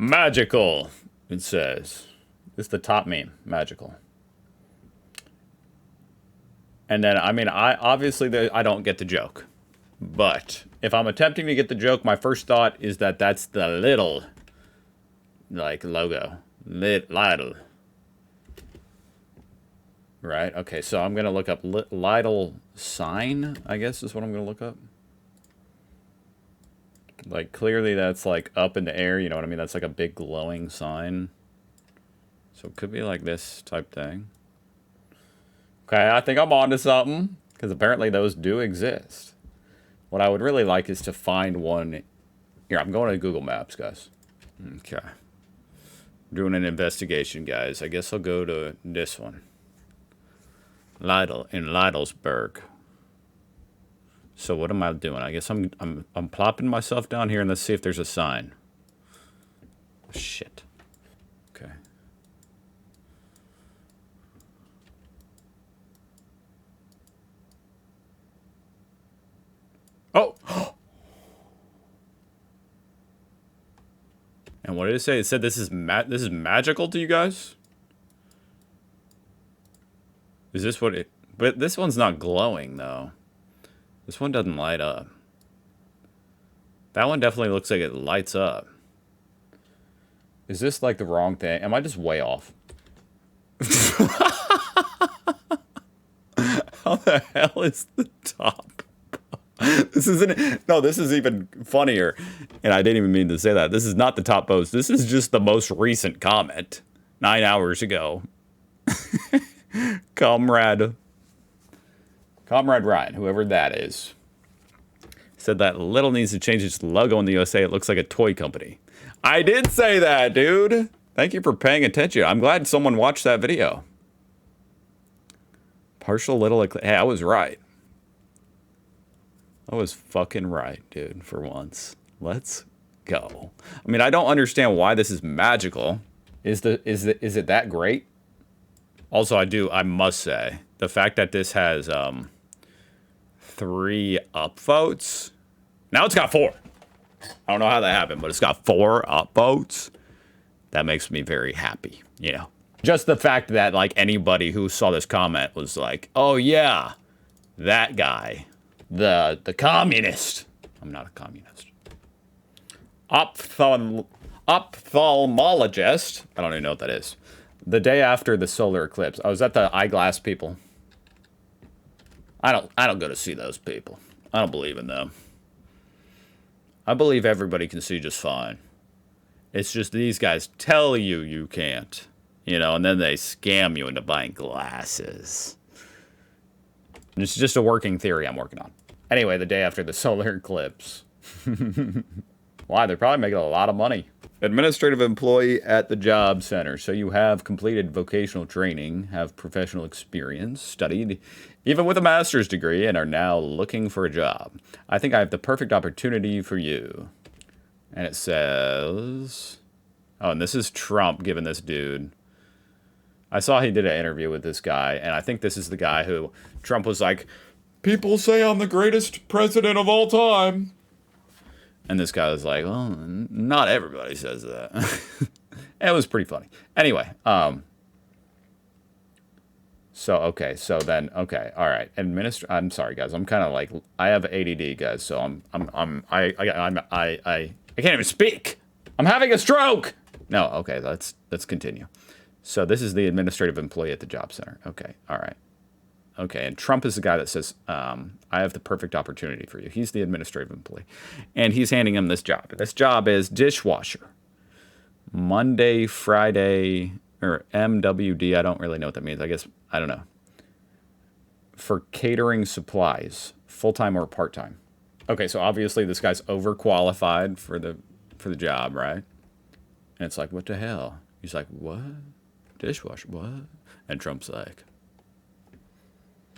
Magical, it says. It's the top meme, magical. And then, I mean, I don't get the joke. But if I'm attempting to get the joke, my first thought is that that's the Lidl, like, logo. Lidl. Right? Okay, so I'm going to look up Lidl sign, I guess is what I'm going to look up. Like, clearly that's, like, up in the air, you know what I mean? That's, like, a big glowing sign. So it could be, like, this type thing. Okay, I think I'm onto something. Because apparently those do exist. What I would really like is to find one. Here, I'm going to Google Maps, guys. Okay. Doing an investigation, guys. I guess I'll go to this one. Lidl, in Lidlsburg. So what am I doing? I guess I'm plopping myself down here and let's see if there's a sign. Shit. Okay. Oh! And what did it say? It said this is magical to you guys? Is this what it... But this one's not glowing, though. This one doesn't light up. That one definitely looks like it lights up. Is this, like, the wrong thing? Am I just way off? How the hell is the top? This isn't... No, this is even funnier. And I didn't even mean to say that. This is not the top post. This is just the most recent comment. 9 hours ago. Comrade Ryan, whoever that is, said that Lidl needs to change its logo in the USA. It looks like a toy company. I did say that, dude. Thank you for paying attention. I'm glad someone watched that video. Partial Lidl. Hey, I was right. I was fucking right, dude, for once. Let's go. I mean, I don't understand why this is magical. Is it that great? Also, I must say, the fact that this has 3 upvotes. Now it's got 4. I don't know how that happened, but it's got 4 upvotes. That makes me very happy, you know. Just the fact that, like, anybody who saw this comment was like, oh yeah, that guy. The communist. I'm not a communist. Ophthalmologist. I don't even know what that is. The day after the solar eclipse. I was at the eyeglass people. I don't go to see those people. I don't believe in them. I believe everybody can see just fine. It's just these guys tell you you can't. You know, and then they scam you into buying glasses. It's just a working theory I'm working on. Anyway, the day after the solar eclipse. Why? They're probably making a lot of money. Administrative employee at the job center. So you have completed vocational training, have professional experience, studied, even with a master's degree, and are now looking for a job. I think I have the perfect opportunity for you. And it says... Oh, and this is Trump giving this dude... I saw he did an interview with this guy, and I think this is the guy who Trump was like, people say I'm the greatest president of all time. And this guy was like, well, not everybody says that. It was pretty funny. Anyway, so then, all right. I'm sorry, guys. I'm kind of like, I have ADD, guys, so I can't even speak. I'm having a stroke. No, okay, let's continue. So this is the administrative employee at the job center. Okay, all right. Okay, and Trump is the guy that says, I have the perfect opportunity for you. He's the administrative employee. And he's handing him this job. This job is dishwasher. Monday, Friday, or MWD. I don't really know what that means. I guess, I don't know. For catering supplies, full-time or part-time. Okay, so obviously this guy's overqualified for the job, right? And it's like, what the hell? He's like, what? Dishwasher, what? And Trump's like...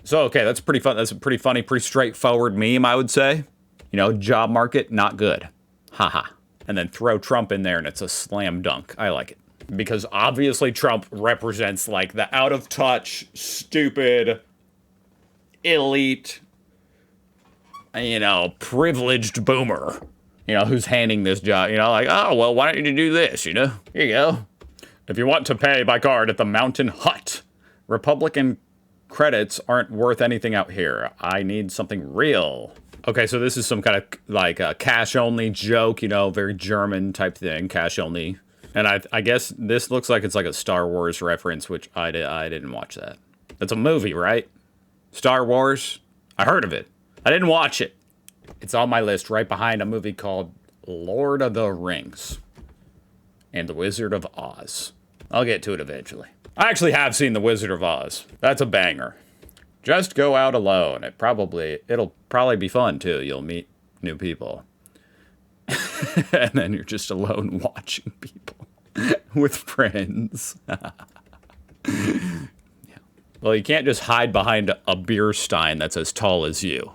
So, okay, that's pretty fun. That's a pretty funny, pretty straightforward meme, I would say. You know, job market, not good. Haha. And then throw Trump in there and it's a slam dunk. I like it. Because obviously Trump represents, like, the out-of-touch, stupid, elite, you know, privileged boomer. You know, who's handing this job? You know, like, oh, well, why don't you do this? You know, here you go. If you want to pay by card at the Mountain Hut, Republican credits aren't worth anything out here. I need something real. Okay, so this is some kind of like a cash only joke, you know, very German type thing, cash only. And I guess this looks like it's like a Star Wars reference, which I didn't watch that. That's a movie, right? Star Wars? I heard of it. I didn't watch it. It's on my list right behind a movie called Lord of the Rings and The Wizard of Oz. I'll get to it eventually. I actually have seen The Wizard of Oz. That's a banger. Just go out alone. It'll probably be fun too. You'll meet new people. And then you're just alone watching people with friends. Yeah. Well, you can't just hide behind a beer stein that's as tall as you.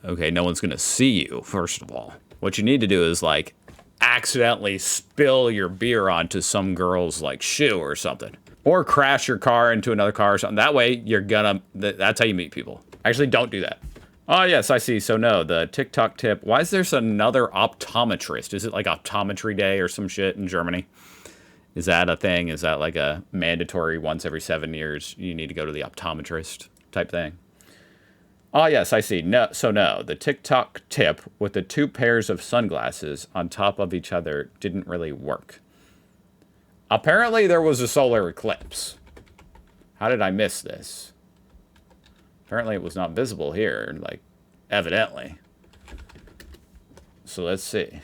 Okay, no one's gonna see you, first of all. What you need to do is, like, accidentally spill your beer onto some girl's, like, shoe or something. Or crash your car into another car or something. That way, that's how you meet people. Actually, don't do that. Oh, yes, I see. So, no, the TikTok tip. Why is there another optometrist? Is it, like, optometry day or some shit in Germany? Is that a thing? Is that, like, a mandatory once every 7 years you need to go to the optometrist type thing? Oh, yes, I see. No, the TikTok tip with the 2 pairs of sunglasses on top of each other didn't really work. Apparently, there was a solar eclipse. How did I miss this? Apparently, it was not visible here, like, evidently. So, let's see.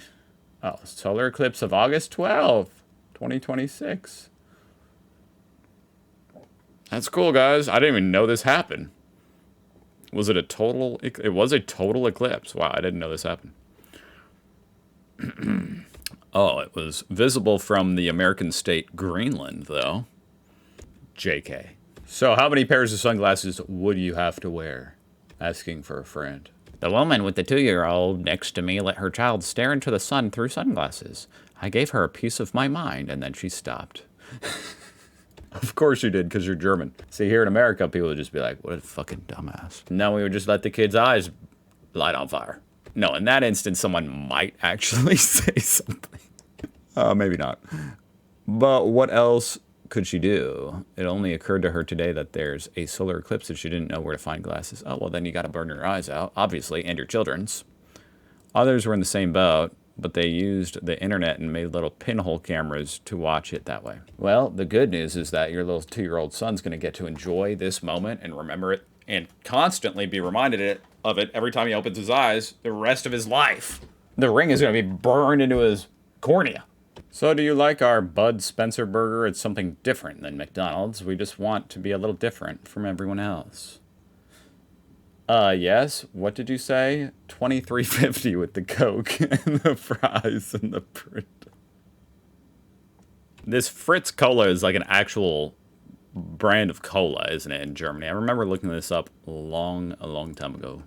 Oh, solar eclipse of August 12th, 2026. That's cool, guys. I didn't even know this happened. Was it a total? It was a total eclipse. Wow, I didn't know this happened. Oh, it was visible from the American state Greenland, though. JK. So how many pairs of sunglasses would you have to wear? Asking for a friend. The woman with the 2-year-old next to me let her child stare into the sun through sunglasses. I gave her a piece of my mind, and then she stopped. Of course you did, because you're German. See, here in America, people would just be like, what a fucking dumbass. No, we would just let the kid's eyes light on fire. No, in that instance, someone might actually say something. Maybe not. But what else could she do? It only occurred to her today that there's a solar eclipse and she didn't know where to find glasses. Oh, well, then you gotta burn your eyes out, obviously, and your children's. Others were in the same boat, but they used the internet and made little pinhole cameras to watch it that way. Well, the good news is that your little 2-year-old son's going to get to enjoy this moment and remember it and constantly be reminded of it every time he opens his eyes the rest of his life. The ring is going to be burned into his cornea. So do you like our Bud Spencer burger? It's something different than McDonald's. We just want to be a little different from everyone else. Yes. What did you say? $23.50 with the Coke and the fries and the print. This Fritz Cola is like an actual brand of cola, isn't it, in Germany? I remember looking this up a long time ago.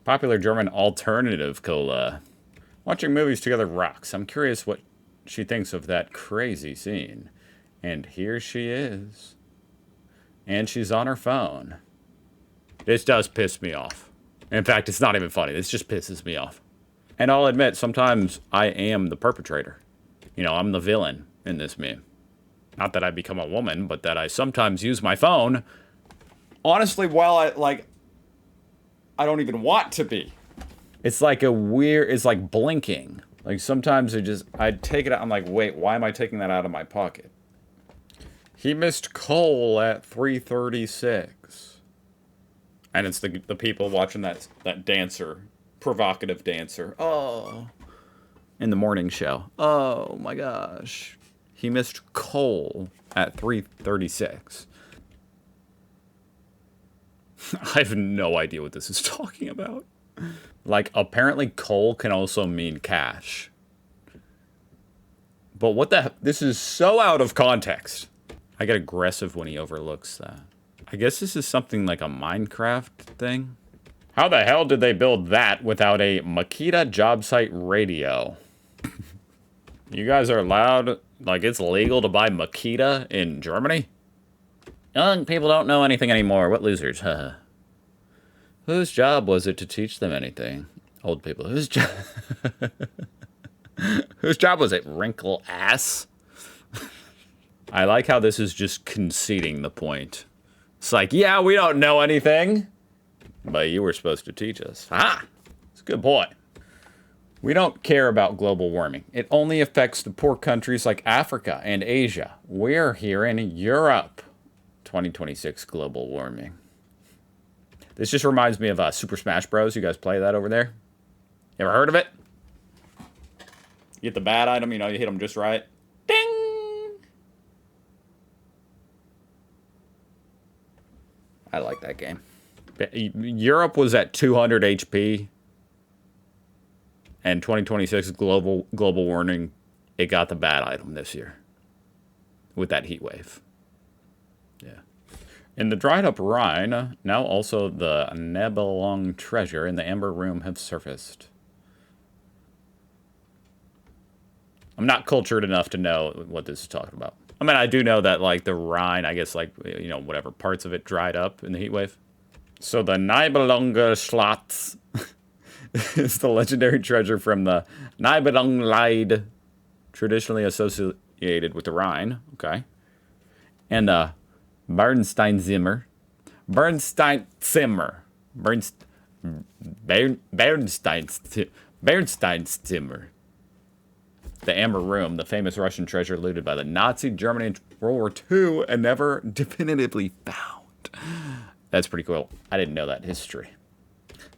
Popular German alternative cola. Watching movies together rocks. I'm curious what she thinks of that crazy scene. And here she is. And she's on her phone. This does piss me off. In fact, it's not even funny. This just pisses me off. And I'll admit, sometimes I am the perpetrator. You know, I'm the villain in this meme. Not that I become a woman, but that I sometimes use my phone. Honestly, while I don't even want to be. It's like it's like blinking. Like sometimes I take it out, I'm like, wait, why am I taking that out of my pocket? He missed coal at 3:36. And it's the people watching that dancer, provocative dancer. Oh. In the morning show. Oh my gosh. He missed coal at 3:36. I have no idea what this is talking about. Like, apparently coal can also mean cash. But what the this is so out of context. I get aggressive when he overlooks that. I guess this is something like a Minecraft thing. How the hell did they build that without a Makita job site radio? You guys are allowed, like it's legal to buy Makita in Germany? Young people don't know anything anymore. What losers, huh? Whose job was it to teach them anything? Old people, whose job? Whose job was it? Wrinkle ass? I like how this is just conceding the point. It's like, yeah, we don't know anything, but you were supposed to teach us. Ah, it's a good point. We don't care about global warming. It only affects the poor countries like Africa and Asia. We're here in Europe. 2026 global warming. This just reminds me of Super Smash Bros. You guys play that over there? You ever heard of it? You get the bad item, you know, you hit them just right. Ding! I like that game. Europe was at 200 HP. And 2026 global warming, it got the bad item this year. With that heat wave. Yeah. In the dried up Rhine, now also the Nibelung treasure in the Amber Room have surfaced. I'm not cultured enough to know what this is talking about. I mean, I do know that, like, the Rhine, I guess, like, you know, whatever, parts of it dried up in the heat wave. So the Nibelunge Schlotz is the legendary treasure from the Nibelungenlied, traditionally associated with the Rhine. Okay. And Bernsteinzimmer. Bernsteinzimmer. Bernsteinzimmer. The Amber Room, the famous Russian treasure looted by the Nazi Germany in World War II and never definitively found. That's pretty cool. I didn't know that history.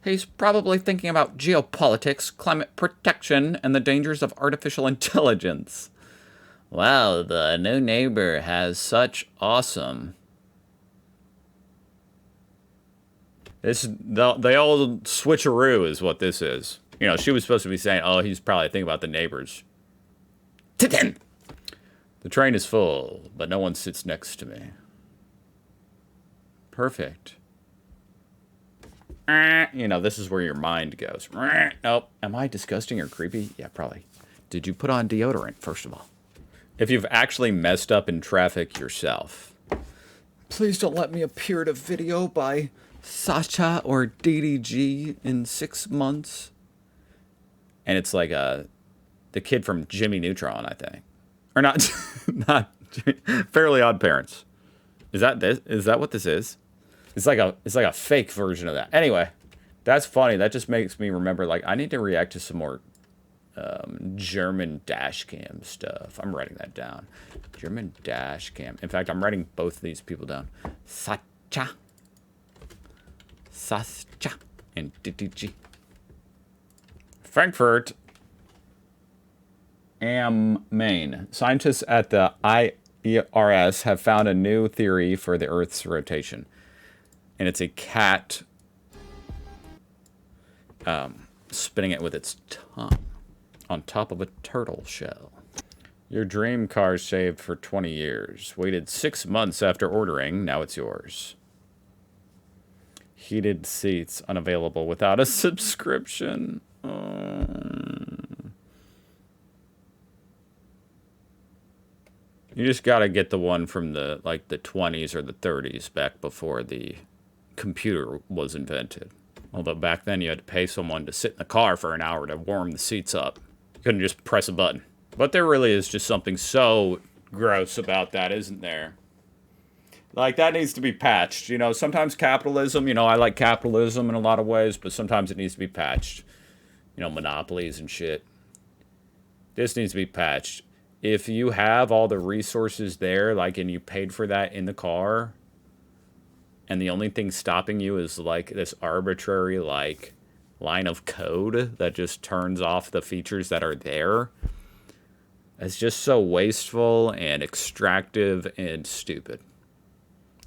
He's probably thinking about geopolitics, climate protection, and the dangers of artificial intelligence. Wow, the new neighbor has such awesome. The old switcheroo is what this is. You know, she was supposed to be saying, oh, he's probably thinking about the neighbors. The train is full, but no one sits next to me. Perfect. You know, this is where your mind goes. Nope. Am I disgusting or creepy? Yeah, probably. Did you put on deodorant, first of all? If you've actually messed up in traffic yourself, please don't let me appear at a video by Sasha or DDG in 6 months. And it's like the kid from Jimmy Neutron, I think. Or not, not Fairly Odd Parents. Is that this? Is that what this is? It's like a fake version of that. Anyway, that's funny. That just makes me remember, like, I need to react to some more German dash cam stuff. I'm writing that down. German dash cam. In fact, I'm writing both of these people down. Sascha, and DDG. Frankfurt am Maine. Scientists at the IRS have found a new theory for the Earth's rotation. And it's a cat spinning it with its tongue on top of a turtle shell. Your dream car saved for 20 years. Waited 6 months after ordering. Now it's yours. Heated seats unavailable without a subscription. You just gotta get the one from the 20s or the 30s, back before the computer was invented. Although back then you had to pay someone to sit in the car for an hour to warm the seats up. You couldn't just press a button. But there really is just something so gross about that, isn't there? Like, that needs to be patched. You know, sometimes capitalism, you know, I like capitalism in a lot of ways, but sometimes it needs to be patched. You know, monopolies and shit. This needs to be patched. If you have all the resources there, like, and you paid for that in the car, and the only thing stopping you is, like, this arbitrary, like, line of code that just turns off the features that are there, it's just so wasteful and extractive and stupid.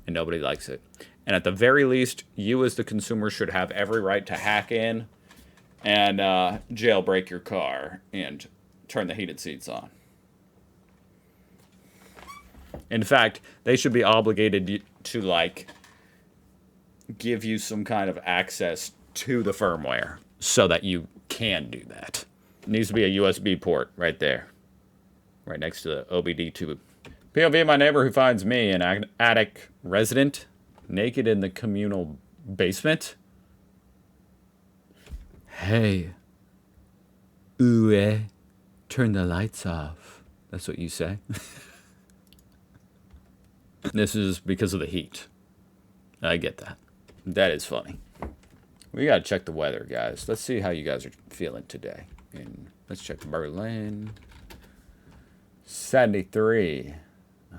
And nobody likes it. And at the very least, you as the consumer should have every right to hack in and jailbreak your car and turn the heated seats on. In fact, they should be obligated to, like, give you some kind of access to the firmware so that you can do that. It needs to be a USB port right there. Right next to the OBD tube. POV, my neighbor who finds me, an attic resident, naked in the communal basement. Hey. Ooh. Turn the lights off. That's what you say. This is because of the heat. I get that. That is funny. We gotta check the weather, guys. Let's see how you guys are feeling today. And let's check Berlin. 73.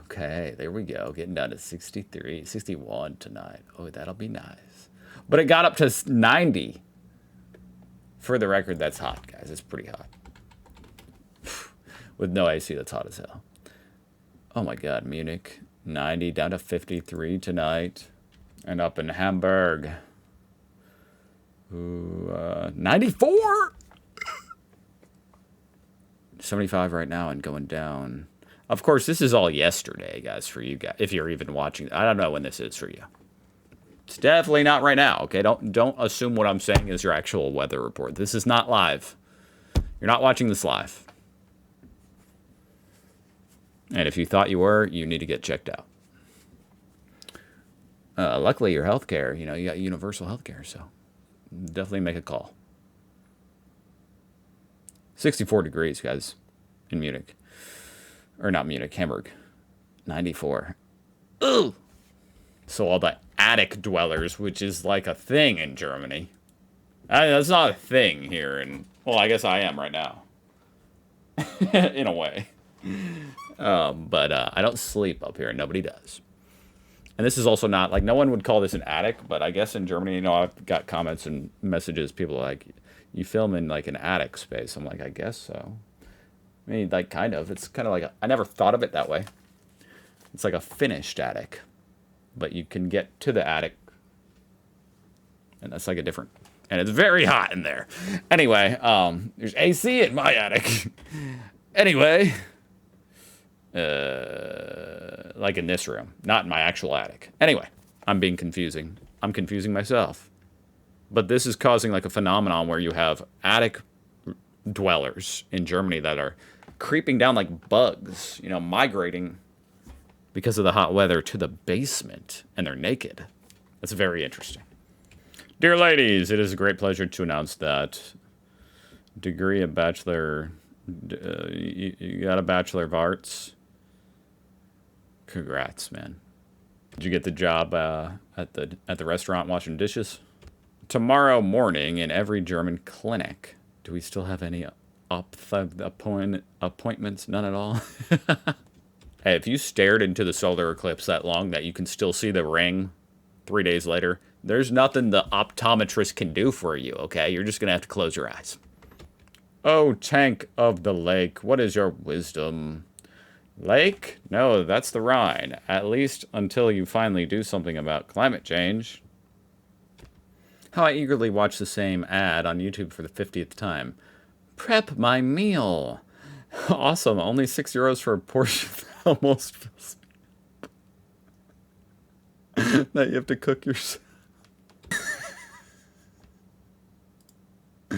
Okay, there we go. Getting down to 63, 61 tonight. Oh, that'll be nice. But it got up to 90. For the record, that's hot, guys. It's pretty hot. With no AC, that's hot as hell. Oh my God, Munich. 90 down to 53 tonight. And up in Hamburg. Ooh, 94! 75 right now and going down. Of course, this is all yesterday, guys, for you guys. If you're even watching. I don't know when this is for you. It's definitely not right now, okay? Don't assume what I'm saying is your actual weather report. This is not live. You're not watching this live. And if you thought you were, you need to get checked out. Luckily, your healthcare, you got universal healthcare, so definitely make a call. 64 degrees, guys, in Munich. Or not Munich, Hamburg. 94. Ooh! So all the attic dwellers, which is like a thing in Germany. That's not a thing here. Well, I guess I am right now. In a way. But I don't sleep up here. Nobody does. And this is also not, like, no one would call this an attic, but I guess in Germany, I've got comments and messages, people are like, you film in, like, an attic space. I'm like, I guess so. I mean, like, kind of. It's kind of like, I never thought of it that way. It's like a finished attic. But you can get to the attic. And that's like a different, and it's very hot in there. Anyway, there's AC in my attic. Anyway. Like in this room, not in my actual attic. Anyway, I'm being confusing. I'm confusing myself. But this is causing like a phenomenon where you have attic dwellers in Germany that are creeping down like bugs, migrating because of the hot weather to the basement, and they're naked. That's very interesting. Dear ladies, it is a great pleasure to announce that degree of bachelor, you got a Bachelor of Arts. Congrats, man. Did you get the job at the restaurant washing dishes? Tomorrow morning in every German clinic. Do we still have any appointments? None at all? Hey, if you stared into the solar eclipse that long that you can still see the ring 3 days later, there's nothing the optometrist can do for you, okay? You're just going to have to close your eyes. Oh, tank of the lake, what is your wisdom? Lake? No, that's the Rhine. At least until you finally do something about climate change. How I eagerly watch the same ad on YouTube for the 50th time. Prep my meal. Awesome, only €6 for a portion that almost fills me up. That you have to cook yourself.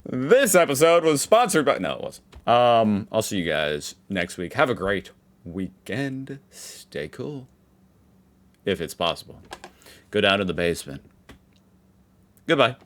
This episode was sponsored by... No, it wasn't. I'll see you guys next week. Have a great weekend. Stay cool. If it's possible. Go down to the basement. Goodbye.